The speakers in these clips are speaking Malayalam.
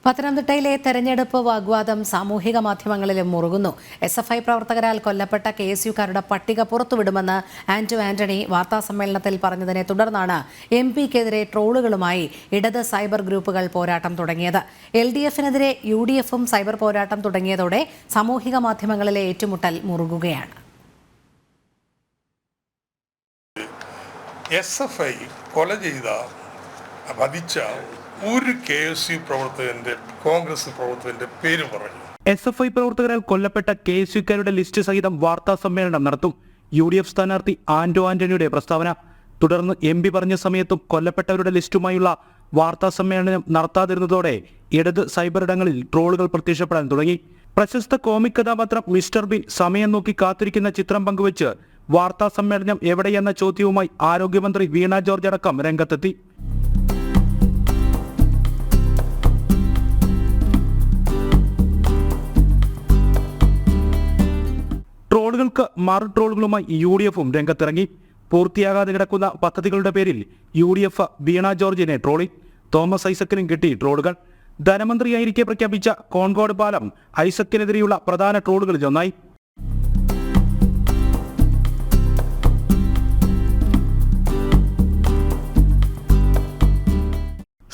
പത്തനംതിട്ടയിലെ തെരഞ്ഞെടുപ്പ് വാഗ്വാദം സാമൂഹിക മാധ്യമങ്ങളിലും മുറുകുന്നു. SFI പ്രവർത്തകരാൽ കൊല്ലപ്പെട്ട KSUക്കാരുടെ പട്ടിക പുറത്തുവിടുമെന്ന് ആന്റണി വാർത്താസമ്മേളനത്തിൽ പറഞ്ഞതിനെ തുടർന്നാണ് MP-ക്കെതിരെ ട്രോളുകളുമായി ഇടത് സൈബർ ഗ്രൂപ്പുകൾ പോരാട്ടം തുടങ്ങിയത്. LDF-നെതിരെ UDF-ഉം സൈബർ പോരാട്ടം തുടങ്ങിയതോടെ സാമൂഹിക മാധ്യമങ്ങളിലെ ഏറ്റുമുട്ടൽ മുറുകുകയാണ്. SFI കൊല ചെയ്ത വധിച്ച ഒരു KSU പ്രവർത്തകന്റെ കോൺഗ്രസ് പ്രവർത്തകന്റെ പേര് പറഞ്ഞു. SFI പ്രവർത്തകരാൽ കൊല്ലപ്പെട്ട KSUക്കാരുടെ ലിസ്റ്റ് സഹിതം വാർത്താ സമ്മേളനം നടത്തും. UDF സ്ഥാനാർത്ഥി ആന്റണിയുടെ പ്രസ്താവന. തുടർന്ന് MP പറഞ്ഞ സമയത്തും കൊല്ലപ്പെട്ടവരുടെ ലിസ്റ്റുമായുള്ള വാർത്താ സമ്മേളനം നടത്താതിരുന്നതോടെ ഇടത് സൈബർ ഇടങ്ങളിൽ ട്രോളുകൾ പ്രത്യക്ഷപ്പെടാൻ തുടങ്ങി. പ്രശസ്ത കോമിക് കഥാപാത്രം മിസ്റ്റർ ബീൻ സമയം നോക്കി കാത്തിരിക്കുന്ന ചിത്രം പങ്കുവച്ച് വാർത്താ സമ്മേളനം എവിടെയെന്ന ചോദ്യവുമായി ആരോഗ്യമന്ത്രി വീണ ജോർജ് അടക്കം രംഗത്തെത്തി. ട്രോളുകൾക്ക് മറു ട്രോളുകളുമായി UDF-ഉം രംഗത്തിറങ്ങി. പൂർത്തിയാകാതെ കിടക്കുന്ന പദ്ധതികളുടെ പേരിൽ UDF വീണ ജോർജിനെ ട്രോളി. തോമസ് ഐസക്കിനും കിട്ടി ട്രോളുകൾ. ധനമന്ത്രിയായിരിക്കെ പ്രഖ്യാപിച്ച കോൺകോട് പാലം ഐസക്കിനെതിരെയുള്ള പ്രധാന ട്രോളുകളിൽ ഒന്നായി.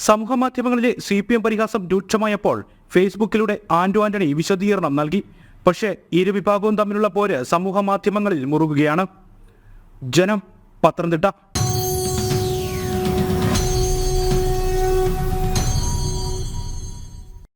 സമൂഹമാധ്യമങ്ങളിലെ CPM പരിഹാസം രൂക്ഷമായപ്പോൾ ഫേസ്ബുക്കിലൂടെ ആന്റണി വിശദീകരണം നൽകി. പക്ഷേ ഇരുവിഭാഗവും തമ്മിലുള്ള പോര് സമൂഹ മാധ്യമങ്ങളിൽ മുറുകുകയാണ്. ജനം, പത്തനംതിട്ട.